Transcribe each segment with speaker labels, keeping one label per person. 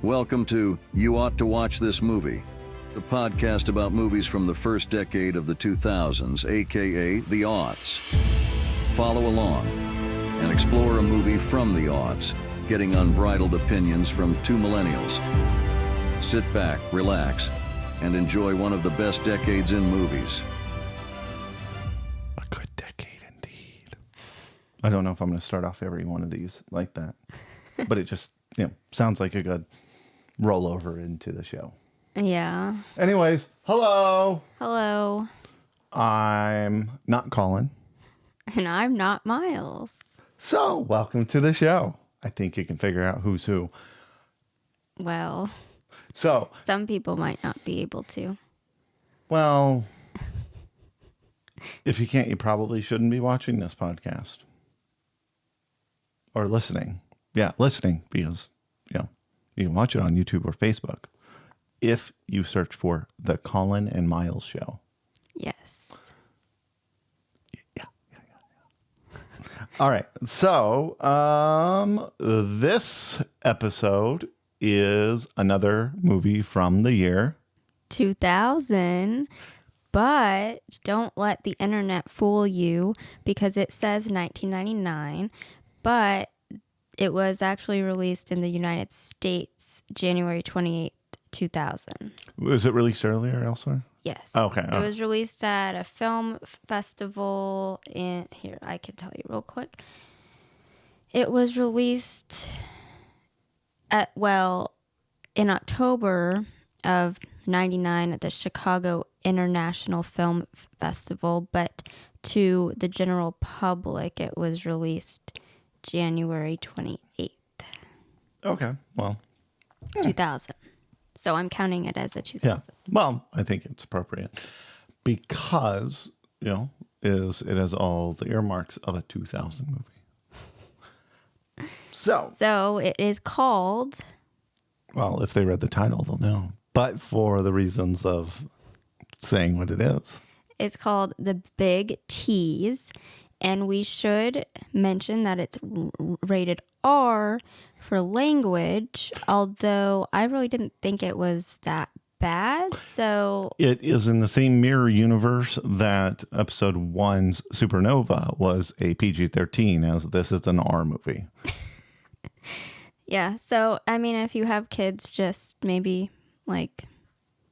Speaker 1: Welcome to You Ought to Watch This Movie, the podcast about movies from the first decade of the 2000s, aka the aughts. Follow along and explore a movie from the aughts, getting unbridled opinions from two millennials. Sit back, relax, and enjoy one of the best decades in movies.
Speaker 2: A good decade indeed. I don't know if I'm going to start off every one of these like that, but it just sounds like a good rollover into the show.
Speaker 3: Yeah.
Speaker 2: Anyways, hello.
Speaker 3: Hello.
Speaker 2: I'm not Colin.
Speaker 3: And I'm not Miles.
Speaker 2: So, welcome to the show. I think you can figure out who's who.
Speaker 3: Well,
Speaker 2: so
Speaker 3: some people might not be able to.
Speaker 2: Well, if you can't, you probably shouldn't be watching this podcast. Or listening. Yeah, listening, because, you can watch it on YouTube or Facebook if you search for The Colin and Miles Show.
Speaker 3: Yes.
Speaker 2: Yeah. All right. So, this episode is another movie from the year
Speaker 3: 2000. But don't let the internet fool you because it says 1999. But it was actually released in the United States January 28th, 2000.
Speaker 2: Was it released earlier elsewhere?
Speaker 3: Yes.
Speaker 2: Okay.
Speaker 3: It was released at a film festival in... Here, I can tell you real quick. It was released in October of 99 at the Chicago International Film Festival, but to the general public, it was released January 28th.
Speaker 2: Okay. Well,
Speaker 3: 2000. So I'm counting it as a 2000.
Speaker 2: yeah. Well, I think it's appropriate because, it has all the earmarks of a 2000 movie. So
Speaker 3: it is called...
Speaker 2: Well, if they read the title, they'll know. But for the reasons of saying what it is.
Speaker 3: It's called The Big Tease. And we should mention that it's rated R for language, although I really didn't think it was that bad. So
Speaker 2: it is in the same mirror universe that episode 1's Supernova was a PG-13, as this is an R movie.
Speaker 3: Yeah. So, I mean, if you have kids, just maybe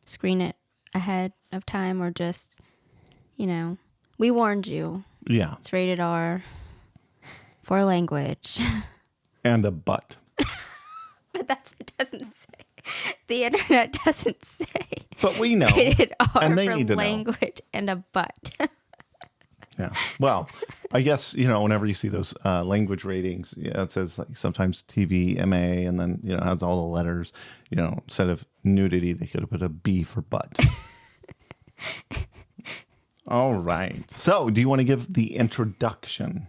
Speaker 3: screen it ahead of time or just, we warned you.
Speaker 2: Yeah.
Speaker 3: It's rated R for language.
Speaker 2: And a butt.
Speaker 3: But it doesn't say. The internet doesn't say.
Speaker 2: But we know.
Speaker 3: Rated R
Speaker 2: and they
Speaker 3: for
Speaker 2: need to
Speaker 3: language and a butt.
Speaker 2: Yeah. Well, I guess, whenever you see those language ratings, it says sometimes TV, MA, and then, it has all the letters. Instead of nudity, they could have put a B for butt. All right. So, do you want to give the introduction?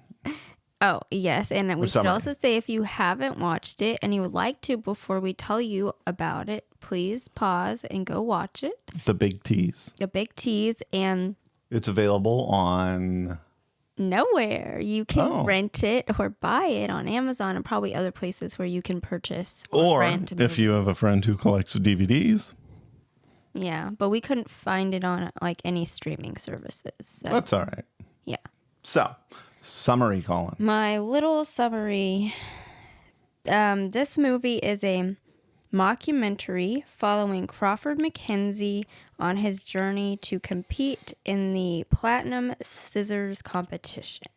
Speaker 3: Oh, yes. And we should also say if you haven't watched it and you would like to before we tell you about it, please pause and go watch it.
Speaker 2: The Big Tease.
Speaker 3: The Big Tease. And
Speaker 2: it's available on...
Speaker 3: Nowhere. You can rent it or buy it on Amazon and probably other places where you can purchase or rent a movie.
Speaker 2: If you have a friend who collects DVDs...
Speaker 3: Yeah, but we couldn't find it on any streaming services. So.
Speaker 2: That's all right.
Speaker 3: Yeah.
Speaker 2: So, summary, Colin.
Speaker 3: My little summary. This movie is a mockumentary following Crawford McKenzie on his journey to compete in the Platinum Scissors competition.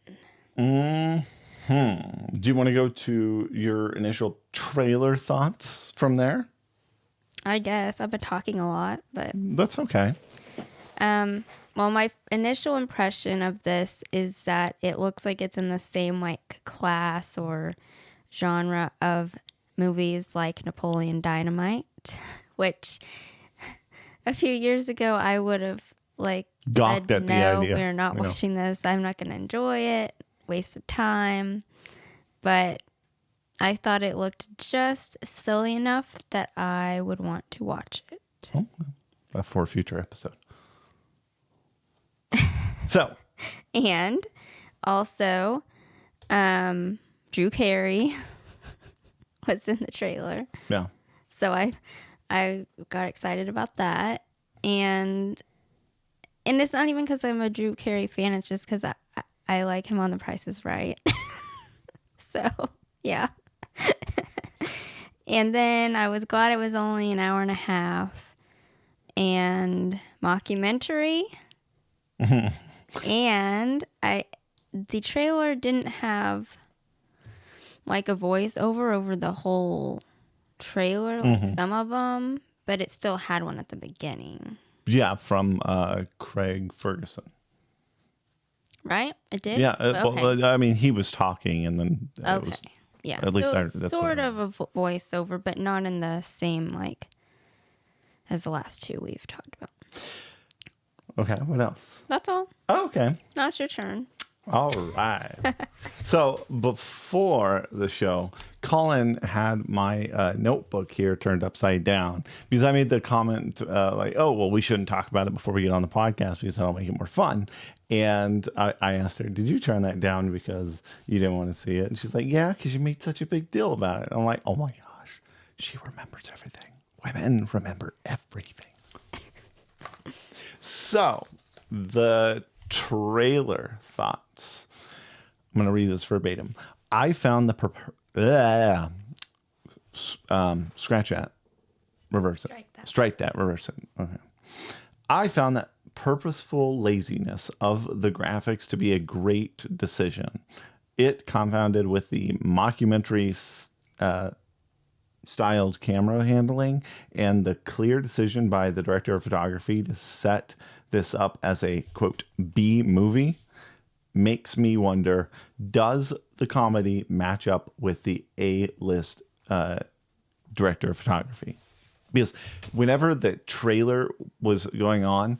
Speaker 2: Do you want to go to your initial trailer thoughts from there?
Speaker 3: I guess. I've been talking a lot, but...
Speaker 2: That's okay.
Speaker 3: Well, my initial impression of this is that it looks like it's in the same, class or genre of movies like Napoleon Dynamite, which a few years ago I would have,
Speaker 2: gawked
Speaker 3: said,
Speaker 2: at the
Speaker 3: no,
Speaker 2: idea.
Speaker 3: we're not watching this. I'm not going to enjoy it. Waste of time. But... I thought it looked just silly enough that I would want to watch it.
Speaker 2: Oh, for a future episode. So.
Speaker 3: And also, Drew Carey was in the trailer.
Speaker 2: Yeah.
Speaker 3: So I got excited about that. And it's not even because I'm a Drew Carey fan. It's just because I like him on The Price is Right. So, yeah. And then I was glad it was only an hour and a half. And mockumentary. And the trailer didn't have like a voiceover over the whole trailer, like some of them, but it still had one at the beginning.
Speaker 2: Yeah, from Craig Ferguson.
Speaker 3: Right? It did?
Speaker 2: Yeah,
Speaker 3: Okay.
Speaker 2: well, I mean, he was talking, and then it
Speaker 3: Okay.
Speaker 2: was,
Speaker 3: Yeah.
Speaker 2: at least
Speaker 3: so
Speaker 2: that's
Speaker 3: sort
Speaker 2: what I
Speaker 3: of a voiceover, but not in the same like as the last two we've talked about.
Speaker 2: Okay, what else?
Speaker 3: That's all.
Speaker 2: Oh, okay.
Speaker 3: Now it's your turn.
Speaker 2: All right. So before the show, Colin had my notebook here turned upside down because I made the comment like, oh, well, we shouldn't talk about it before we get on the podcast because that'll make it more fun. And I asked her, did you turn that down because you didn't want to see it? And she's like, yeah, because you made such a big deal about it. I'm like, oh my gosh, she remembers everything. Women remember everything. So the trailer thoughts. I'm going to read this verbatim. I found the scratch that, reverse it. Strike that, reverse it. Okay. I found that purposeful laziness of the graphics to be a great decision. It compounded with the mockumentary styled camera handling and the clear decision by the director of photography to set this up as a quote B movie makes me wonder, does the comedy match up with the A-list director of photography? Because whenever the trailer was going on,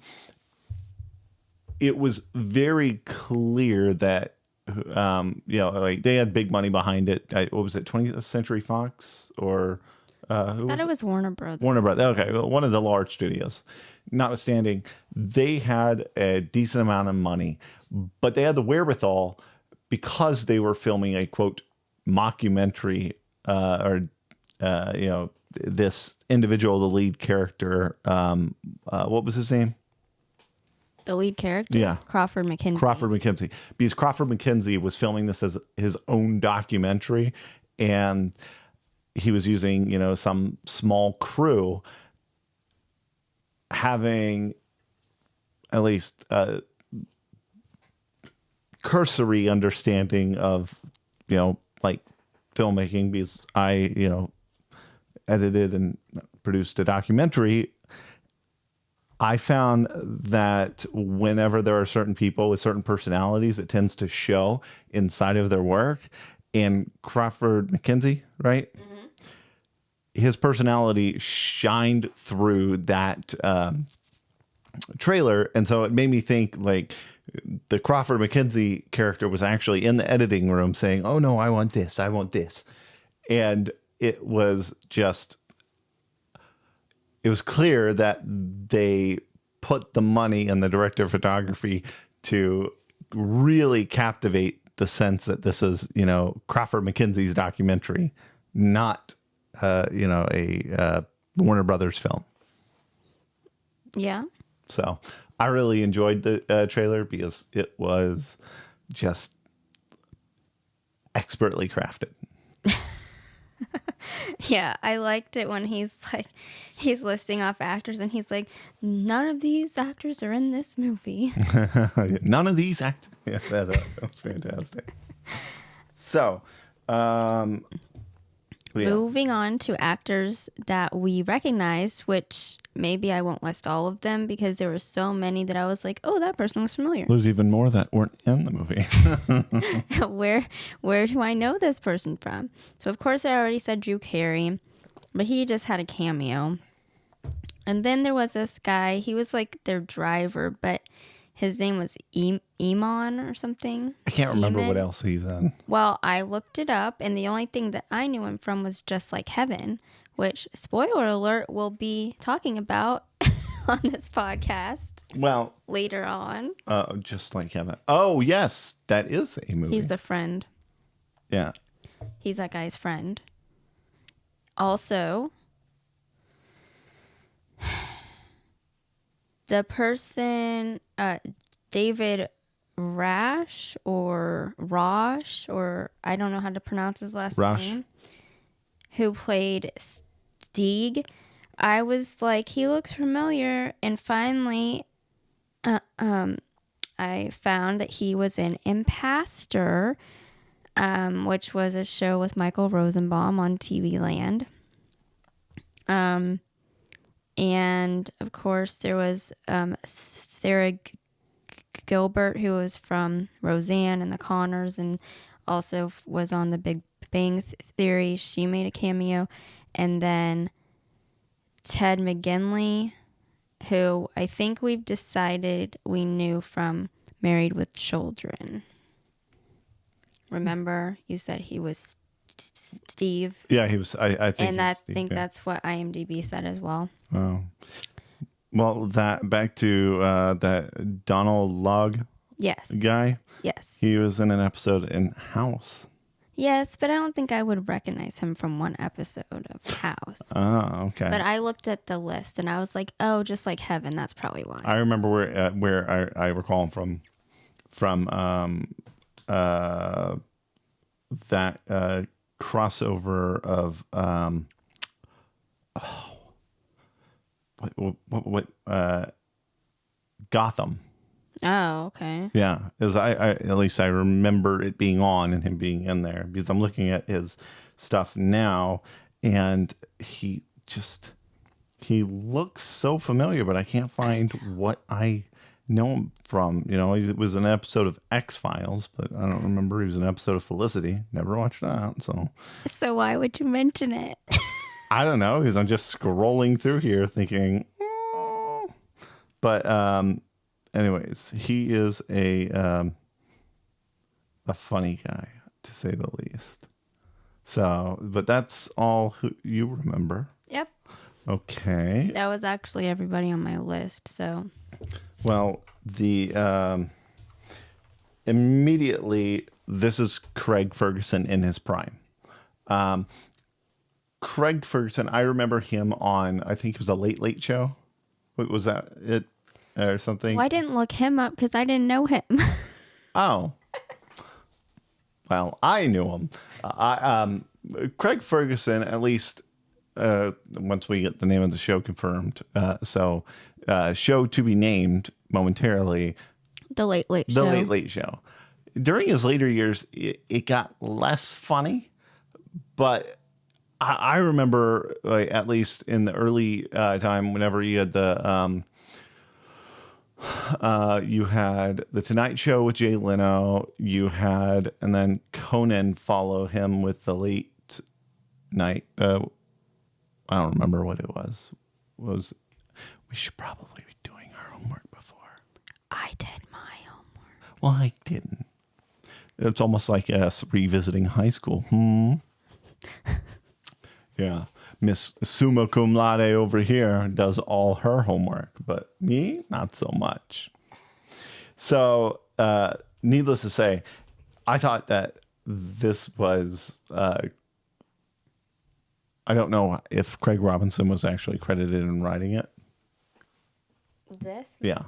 Speaker 2: it was very clear that like they had big money behind it. What was it, 20th Century Fox or
Speaker 3: I thought it was Warner Brothers.
Speaker 2: Warner Brothers. Okay, well, one of the large studios. Notwithstanding, they had a decent amount of money, but they had the wherewithal because they were filming a quote mockumentary this individual, the lead character. What was his name?
Speaker 3: The lead character?
Speaker 2: Yeah.
Speaker 3: Crawford McKenzie.
Speaker 2: Crawford McKenzie. Because Crawford McKenzie was filming this as his own documentary, and he was using, some small crew, having at least a cursory understanding of, like filmmaking, because I, edited and produced a documentary. I found that whenever there are certain people with certain personalities, it tends to show inside of their work. And Crawford McKenzie, right? Mm-hmm. His personality shined through that trailer. And so it made me think like the Crawford McKenzie character was actually in the editing room saying, oh no, I want this. I want this. And it was clear that they put the money in the director of photography to really captivate the sense that this is, Crawford McKenzie's documentary, not, a Warner Brothers film.
Speaker 3: Yeah.
Speaker 2: So I really enjoyed the trailer because it was just expertly crafted.
Speaker 3: Yeah, I liked it when he's listing off actors and he's like, none of these actors are in this movie.
Speaker 2: None of these actors. Yeah, that was fantastic. So,
Speaker 3: moving on to actors that we recognized, which maybe I won't list all of them because there were so many that I was like, oh, that person looks familiar.
Speaker 2: There's even more that weren't in the movie.
Speaker 3: Where do I know this person from? So, of course, I already said Drew Carey, but he just had a cameo. And then there was this guy. He was like their driver, but his name was Eamon or something.
Speaker 2: I can't remember what else he's in.
Speaker 3: Well, I looked it up, and the only thing that I knew him from was Just Like Heaven, which, spoiler alert, we'll be talking about on this podcast.
Speaker 2: Well,
Speaker 3: later on.
Speaker 2: Just Like Heaven. Oh, yes, that is a movie.
Speaker 3: He's the friend.
Speaker 2: Yeah.
Speaker 3: He's that guy's friend. Also, The person, David Rash or Rosh, or I don't know how to pronounce his last
Speaker 2: Rosh.
Speaker 3: name, who played Stieg. I was like, he looks familiar, and finally, I found that he was in Impastor, which was a show with Michael Rosenbaum on TV Land. And of course, there was Sarah Gilbert, who was from Roseanne and The Connors, and also was on The Big Bang Theory. She made a cameo. And then Ted McGinley, who I think we've decided we knew from Married with Children. Remember, you said he was Steve?
Speaker 2: Yeah, he was. I think.
Speaker 3: And
Speaker 2: he
Speaker 3: I
Speaker 2: was Steve,
Speaker 3: think
Speaker 2: yeah.
Speaker 3: that's what IMDb said as well.
Speaker 2: Oh. Well, back to that Donald Logg
Speaker 3: Yes.
Speaker 2: guy.
Speaker 3: Yes.
Speaker 2: He was in an episode in House.
Speaker 3: Yes, but I don't think I would recognize him from one episode of House.
Speaker 2: Oh, okay.
Speaker 3: But I looked at the list and I was like, oh, just like Heaven. That's probably why.
Speaker 2: I remember where I recall him from that crossover of what Gotham.
Speaker 3: Oh, okay.
Speaker 2: Yeah, as I at least I remember it being on and him being in there, because I'm looking at his stuff now and he looks so familiar, but I can't find what I know him from. You know, it was an episode of X-Files, but I don't remember. He was an episode of Felicity. Never watched that,
Speaker 3: So why would you mention it?
Speaker 2: I don't know, because I'm just scrolling through here thinking, but anyways, he is a funny guy, to say the least. So, but that's all who you remember.
Speaker 3: Yep.
Speaker 2: Okay.
Speaker 3: That was actually everybody on my list. So,
Speaker 2: Well, immediately, this is Craig Ferguson in his prime. Craig Ferguson, I remember him on, I think it was a Late Late Show. What was that? It or something?
Speaker 3: well, I didn't look him up because I didn't know him.
Speaker 2: Oh. Well, I knew him. Craig Ferguson, at least once we get the name of the show confirmed. Show to be named momentarily.
Speaker 3: The Late Late Show.
Speaker 2: The Late Late Show. During his later years, it got less funny, but I remember, like, at least in the early time, whenever you had you had the Tonight Show with Jay Leno, and then Conan follow him with the late night. I don't remember what it was. We should probably be doing our homework before.
Speaker 3: I did my homework.
Speaker 2: Well, I didn't. It's almost like us revisiting high school. Yeah. Miss Summa Cum Laude over here does all her homework, but me, not so much. So, needless to say, I thought that this was, I don't know if Craig Robinson was actually credited in writing it.
Speaker 3: This?
Speaker 2: Yeah.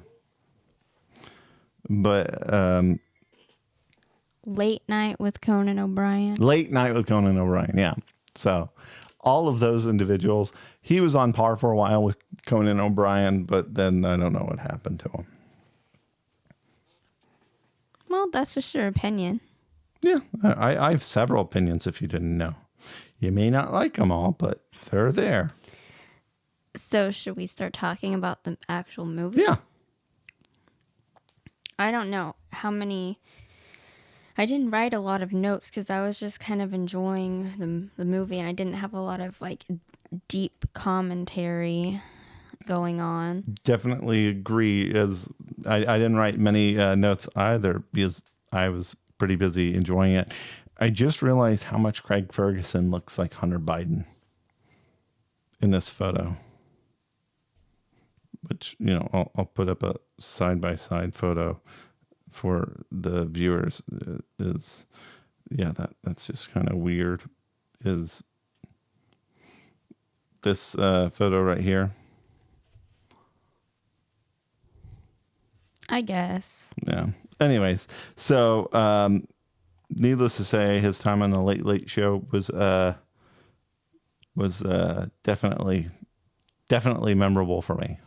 Speaker 2: But,
Speaker 3: Late Night with Conan O'Brien.
Speaker 2: Late Night with Conan O'Brien, yeah. So, all of those individuals, he was on par for a while with Conan O'Brien, but then I don't know what happened to him.
Speaker 3: Well, that's just your opinion.
Speaker 2: Yeah, I have several opinions if you didn't know. You may not like them all, but they're there.
Speaker 3: So, should we start talking about the actual movie?
Speaker 2: Yeah.
Speaker 3: I don't know how many. I didn't write a lot of notes because I was just kind of enjoying the movie, and I didn't have a lot of like deep commentary going on.
Speaker 2: Definitely agree. As I didn't write many notes either because I was pretty busy enjoying it. I just realized how much Craig Ferguson looks like Hunter Biden in this photo. Which, you know, I'll put up a side-by-side photo for the viewers. That's just kind of weird. Is this photo right here?
Speaker 3: I guess.
Speaker 2: Yeah. Anyways, so needless to say, his time on the Late Late Show was definitely memorable for me.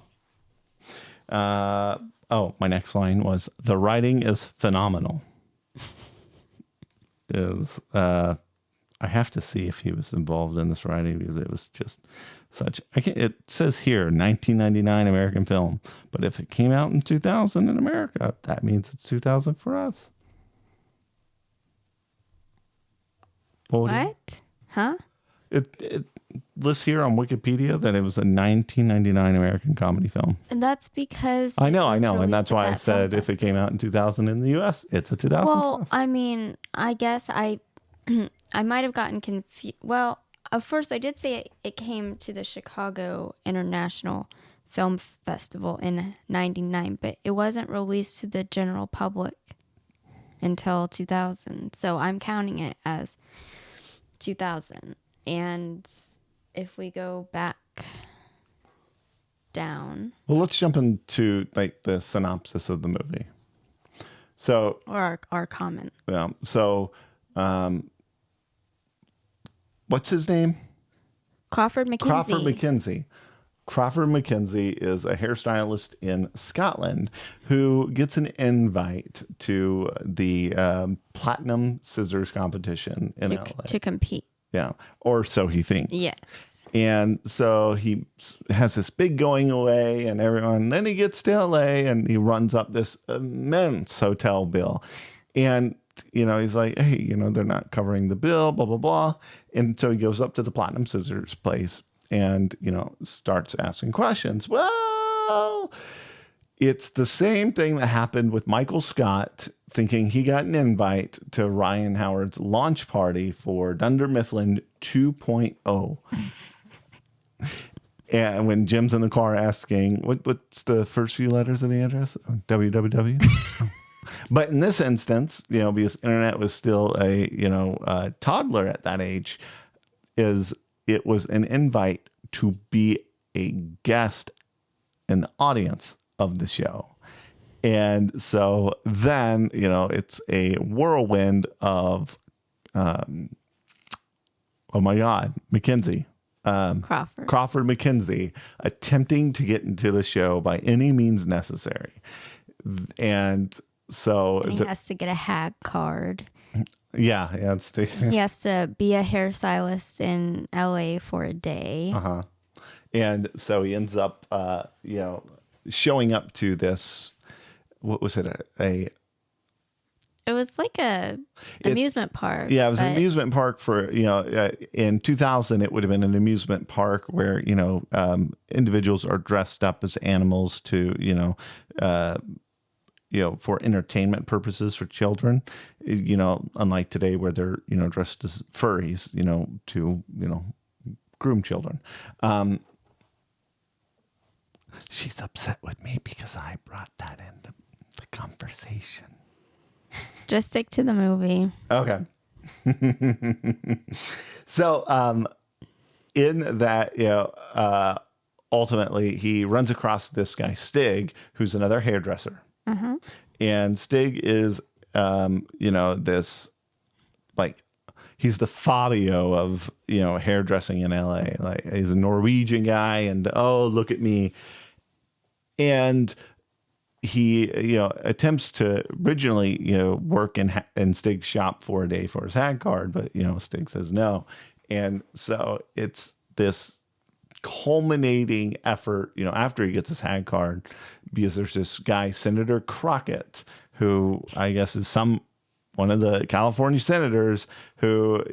Speaker 2: My next line was, "The writing is phenomenal." I have to see if he was involved in this writing, because it was just such. It says here 1999 American film, but if it came out in 2000 in America, that means it's 2000 for us.
Speaker 3: What? Huh?
Speaker 2: It lists here on Wikipedia that it was a 1999 American comedy film.
Speaker 3: And that's because
Speaker 2: I know, and
Speaker 3: released
Speaker 2: that's
Speaker 3: at
Speaker 2: why I
Speaker 3: that
Speaker 2: said
Speaker 3: film
Speaker 2: if it came out in 2000 in the U.S., it's a 2000
Speaker 3: Well,
Speaker 2: for us.
Speaker 3: I mean, I guess I might have gotten confused. Well, at first I did say it came to the Chicago International Film Festival in '99, but it wasn't released to the general public until 2000. So I'm counting it as 2000. And if we go back down,
Speaker 2: Well, let's jump into like the synopsis of the movie. So,
Speaker 3: or our comment.
Speaker 2: yeah. So, what's his name?
Speaker 3: Crawford McKenzie.
Speaker 2: Crawford McKenzie is a hairstylist in Scotland who gets an invite to the Platinum Scissors competition in LA.
Speaker 3: To compete.
Speaker 2: Yeah, or so he thinks.
Speaker 3: Yes.
Speaker 2: And so he has this big going away and everyone. Then he gets to LA and he runs up this immense hotel bill. And, he's like, hey, they're not covering the bill, blah, blah, blah. And so he goes up to the Platinum Scissors place and, starts asking questions. Well, it's the same thing that happened with Michael Scott thinking he got an invite to Ryan Howard's launch party for Dunder Mifflin 2.0. And when Jim's in the car asking, what's the first few letters of the address? www. But in this instance, because internet was still a toddler at that age, it was an invite to be a guest in the audience of the show. And so then, it's a whirlwind of, oh my God, McKenzie. Crawford McKenzie attempting to get into the show by any means necessary. And so
Speaker 3: he has to get a HAG card.
Speaker 2: Yeah.
Speaker 3: He has to be a hairstylist in LA for a day.
Speaker 2: Uh-huh. And so he ends up, showing up to this. What was it?
Speaker 3: It was like amusement park.
Speaker 2: Yeah, it was an amusement park for, in 2000, it would have been an amusement park where, individuals are dressed up as animals to, for entertainment purposes for children, unlike today where they're, dressed as furries, to, groom children. She's upset with me because I brought that into the conversation.
Speaker 3: Just stick to the movie.
Speaker 2: Okay. So, in that, ultimately he runs across this guy, Stig, who's another hairdresser.
Speaker 3: Uh-huh.
Speaker 2: And Stig is, this, like, he's the Fabio of, hairdressing in LA. Like, he's a Norwegian guy and, oh, look at me. And he, attempts to originally, work in Stig's shop for a day for his HAG card, but, Stig says no. And so it's this culminating effort, after he gets his HAG card, because there's this guy, Senator Crockett, who I guess is one of the California senators who,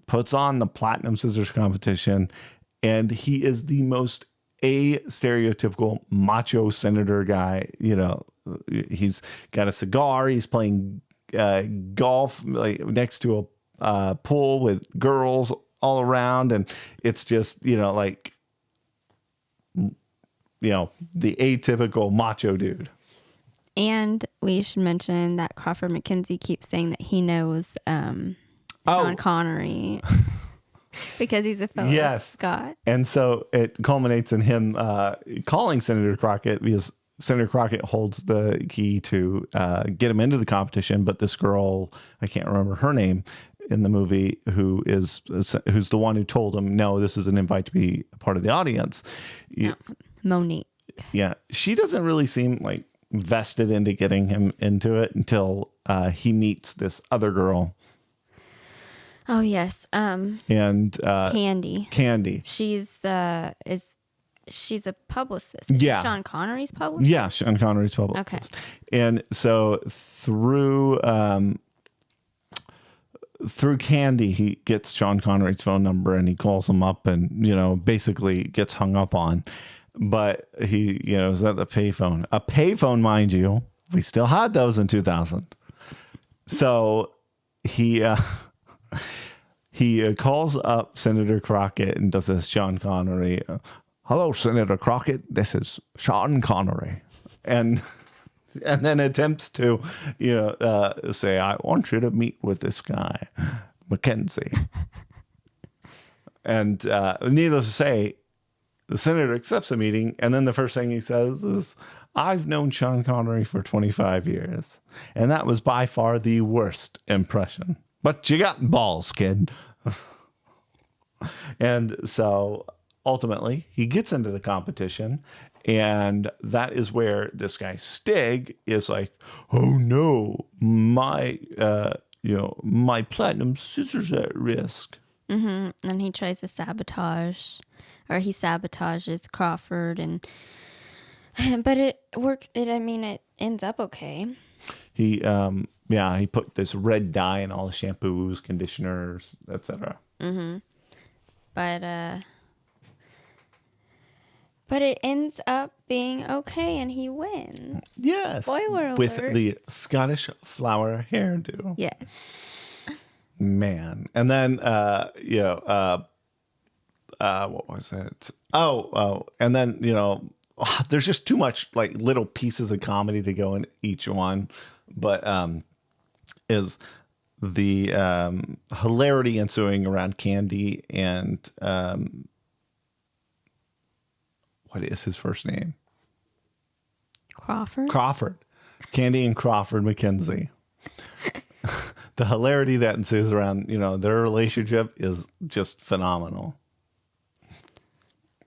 Speaker 2: puts on the Platinum Scissors competition. And he is the most stereotypical macho senator guy. He's got a cigar. He's playing golf like next to a pool with girls all around, and it's just the atypical macho dude.
Speaker 3: And we should mention that Crawford McKenzie keeps saying that he knows Sean Connery because he's a fellow Scot.
Speaker 2: And so it culminates in him calling Senator Crockett because Senator Crockett holds the key to get him into the competition, but this girl, I can't remember her name in the movie, who's the one who told him, no, this is an invite to be a part of the audience.
Speaker 3: Monique.
Speaker 2: Yeah, she doesn't really seem like vested into getting him into it until he meets this other girl.
Speaker 3: Oh yes,
Speaker 2: and
Speaker 3: Candy.
Speaker 2: Candy.
Speaker 3: She's a publicist.
Speaker 2: Yeah.
Speaker 3: Sean Connery's publicist.
Speaker 2: Yeah, Sean Connery's publicist.
Speaker 3: Okay.
Speaker 2: And so through Candy, he gets Sean Connery's phone number and he calls him up and, basically gets hung up on. But he, is at the payphone. A payphone, mind you. We still had those in 2000. So he calls up Senator Crockett and does this Sean Connery. Hello, Senator Crockett. This is Sean Connery. And then attempts to, say, I want you to meet with this guy, McKenzie. And needless to say, the senator accepts the meeting. And then the first thing he says is, I've known Sean Connery for 25 years. And that was by far the worst impression. But you got balls, kid. And so ultimately, he gets into the competition. And that is where this guy Stig is like, oh no, my platinum scissors at risk.
Speaker 3: Mm-hmm. And he tries to sabotages Crawford, but it works. It ends up okay.
Speaker 2: He put this red dye in all the shampoos, conditioners, etc.
Speaker 3: Mm-hmm. But it ends up being okay, and he wins.
Speaker 2: Yes.
Speaker 3: Spoiler alert.
Speaker 2: With the Scottish flower hairdo.
Speaker 3: Yes.
Speaker 2: Man. And then, what was it? And then, there's just too much like little pieces of comedy to go in each one. But is the hilarity ensuing around Candy and what is his first name?
Speaker 3: Crawford.
Speaker 2: Candy and Crawford McKenzie. The hilarity that ensues around, their relationship is just phenomenal.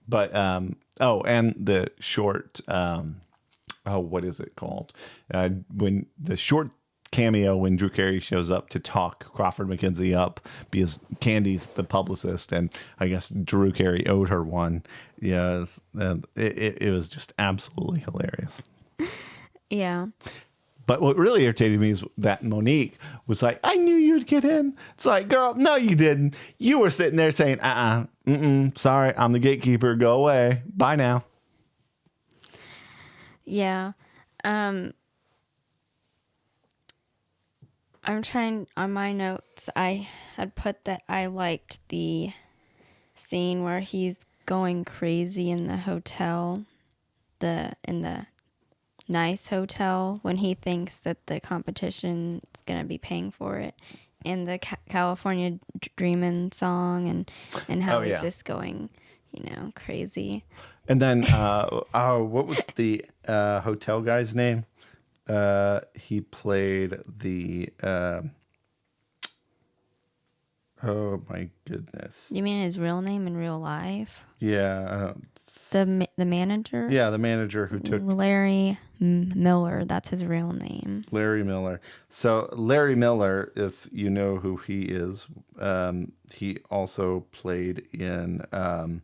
Speaker 2: But, and the short, what is it called? When the short cameo when Drew Carey shows up to talk Crawford McKenzie up because Candy's the publicist and I guess Drew Carey owed her one. Yes. It was just absolutely hilarious.
Speaker 3: Yeah.
Speaker 2: But what really irritated me is that Monique was like, I knew you'd get in. It's like, girl, no, you didn't. You were sitting there saying, sorry, I'm the gatekeeper. Go away. Bye now.
Speaker 3: Yeah. I'm trying, on my notes, I had put that I liked the scene where he's going crazy in the hotel, in the nice hotel, when he thinks that the competition is going to be paying for it, and the California Dreamin' song, and how he's just going, crazy.
Speaker 2: And then, what was the hotel guy's name? He played the, oh my goodness.
Speaker 3: You mean his real name in real life?
Speaker 2: Yeah.
Speaker 3: The manager?
Speaker 2: Yeah, the manager who took...
Speaker 3: Larry Miller, that's his real name.
Speaker 2: Larry Miller. So Larry Miller, if you know who he is, he also played in The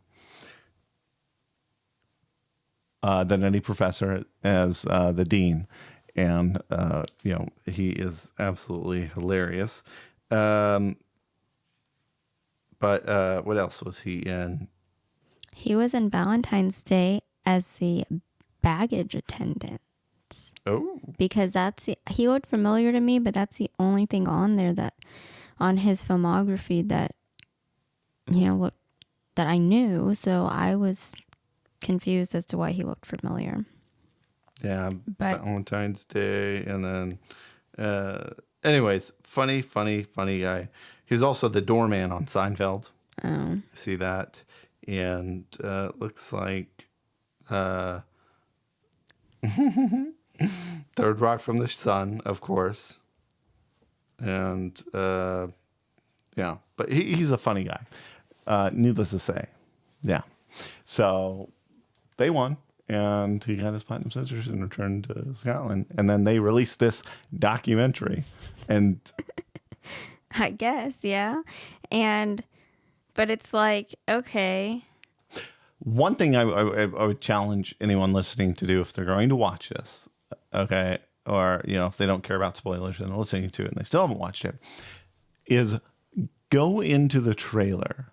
Speaker 2: Nutty Professor as the dean. And, he is absolutely hilarious. But what else was he in?
Speaker 3: He was in Valentine's Day as the baggage attendant.
Speaker 2: Oh.
Speaker 3: Because he looked familiar to me, but that's the only thing on there on his filmography that, looked, that I knew. So I was confused as to why he looked familiar.
Speaker 2: Yeah, but Valentine's Day, and then, anyways, funny guy. He was also the doorman on Seinfeld.
Speaker 3: Oh,
Speaker 2: See that, and looks like, Third Rock from the Sun, of course. And, yeah. But he's a funny guy. Needless to say. Yeah. So they won. And he got his platinum scissors and returned to Scotland. And then they released this documentary. And
Speaker 3: I guess, yeah. But it's like, okay.
Speaker 2: One thing I would challenge anyone listening to do if they're going to watch this, okay, or, if they don't care about spoilers and they're listening to it and they still haven't watched it, is go into the trailer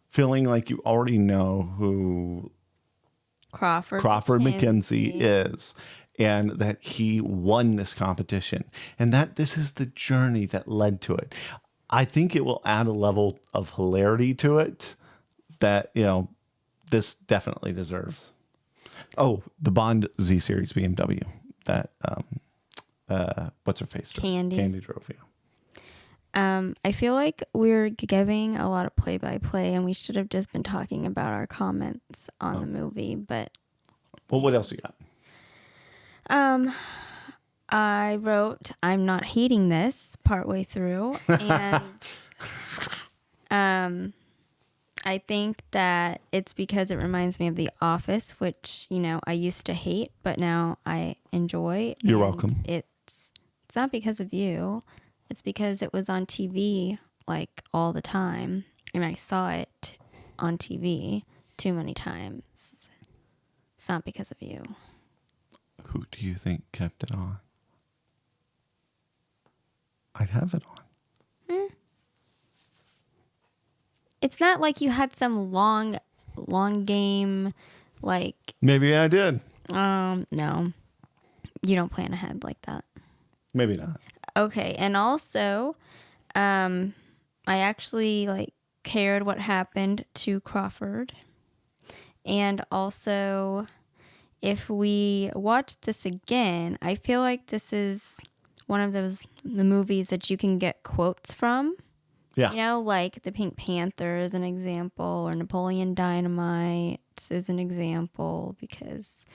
Speaker 2: feeling like you already know who Crawford McKenzie is, and that he won this competition, and that this is the journey that led to it. I think it will add a level of hilarity to it that, this definitely deserves. Oh, the Bond Z Series BMW that, what's her face? Candy drove, yeah.
Speaker 3: I feel like we're giving a lot of play-by-play, and we should have just been talking about our comments on the movie, but...
Speaker 2: Well, what else you got?
Speaker 3: I wrote, I'm not hating this partway through, and I think that it's because it reminds me of The Office, which, I used to hate, but now I enjoy.
Speaker 2: You're welcome.
Speaker 3: It's not because of you. It's because it was on TV like all the time, and I saw it on TV too many times. It's not because of you.
Speaker 2: Who do you think kept it on? I'd have it on.
Speaker 3: It's not like you had some long game, like...
Speaker 2: Maybe I did.
Speaker 3: No. You don't plan ahead like that.
Speaker 2: Maybe not.
Speaker 3: Okay, and also, I actually, cared what happened to Crawford. And also, if we watch this again, I feel like this is one of the movies that you can get quotes from.
Speaker 2: Yeah.
Speaker 3: Like the Pink Panther is an example, or Napoleon Dynamite is an example, because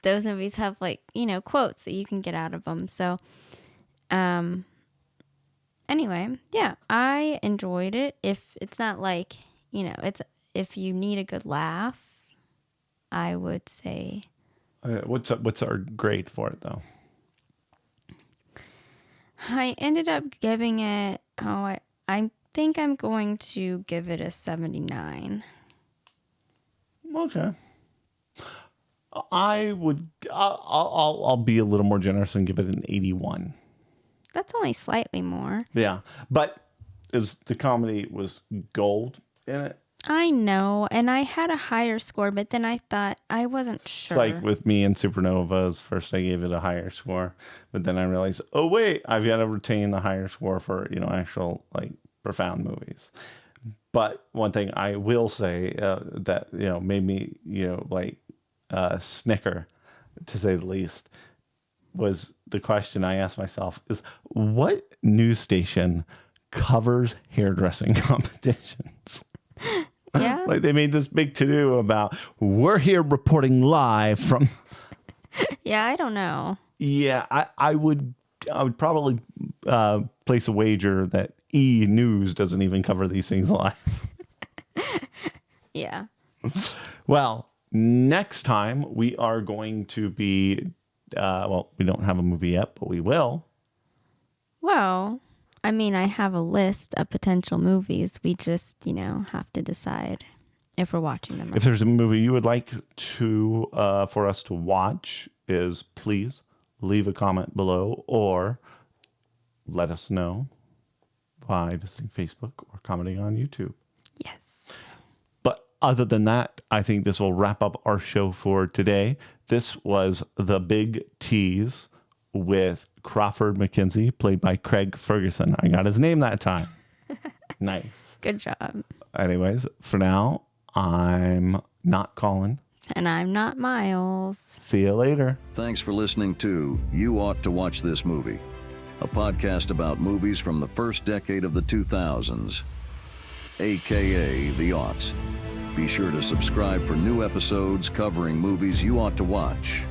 Speaker 3: those movies have quotes that you can get out of them. So, anyway, yeah, I enjoyed it. If it's not if you need a good laugh, I would say.
Speaker 2: What's our grade for it, though?
Speaker 3: I ended up giving it, I think I'm going to give it a 79.
Speaker 2: Okay. I'll be a little more generous and give it an 81.
Speaker 3: That's only slightly more.
Speaker 2: Yeah. But the comedy was gold in it.
Speaker 3: I know, and I had a higher score, but then I thought I wasn't sure.
Speaker 2: It's like with me and Supernovas. First, I gave it a higher score, but then I realized, oh wait, I've got to retain the higher score for actual profound movies. But one thing I will say that made me snicker, to say the least, was the question I asked myself: is what news station covers hairdressing competitions?
Speaker 3: Yeah.
Speaker 2: They made this big to-do about, we're here reporting live from...
Speaker 3: Yeah, I don't know.
Speaker 2: Yeah, I would probably place a wager that E! News doesn't even cover these things live.
Speaker 3: Yeah.
Speaker 2: Well, next time we are going to be... we don't have a movie yet, but we will.
Speaker 3: Well... I mean, I have a list of potential movies. We just, have to decide if we're watching them.
Speaker 2: If there's a movie you would like to for us to watch, please leave a comment below or let us know by visiting Facebook or commenting on YouTube.
Speaker 3: Yes.
Speaker 2: But other than that, I think this will wrap up our show for today. This was the Big Tease with Crawford McKenzie, played by Craig Ferguson. I got his name that time. Nice.
Speaker 3: Good job.
Speaker 2: Anyways, for now, I'm not Colin.
Speaker 3: And I'm not Miles.
Speaker 2: See you later.
Speaker 1: Thanks for listening to You Ought to Watch This Movie, a podcast about movies from the first decade of the 2000s, aka the aughts. Be sure to subscribe for new episodes covering movies you ought to watch.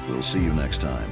Speaker 1: We'll see you next time.